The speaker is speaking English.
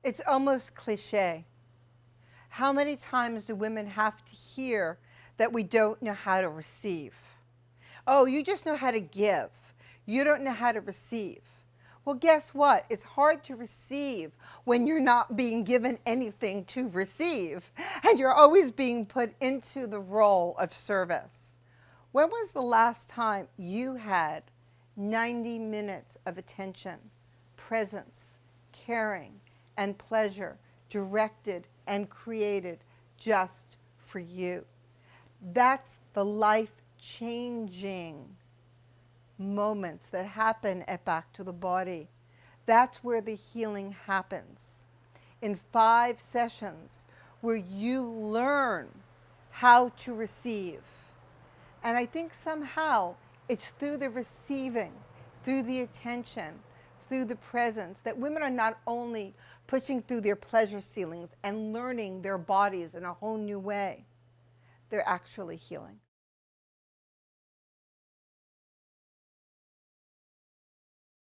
It's almost cliche. How many times do women have to hear that we don't know how to receive? Oh, you just know how to give. You don't know how to receive. Well, guess what? It's hard to receive when you're not being given anything to receive, and you're always being put into the role of service. When was the last time you had 90 minutes of attention, presence, caring, and pleasure directed and created just for you? That's the life-changing moments that happen at Back to the Body. That's where the healing happens. In 5 sessions where you learn how to receive. And I think somehow it's through the receiving, through the attention, through the presence, that women are not only pushing through their pleasure ceilings and learning their bodies in a whole new way, they're actually healing.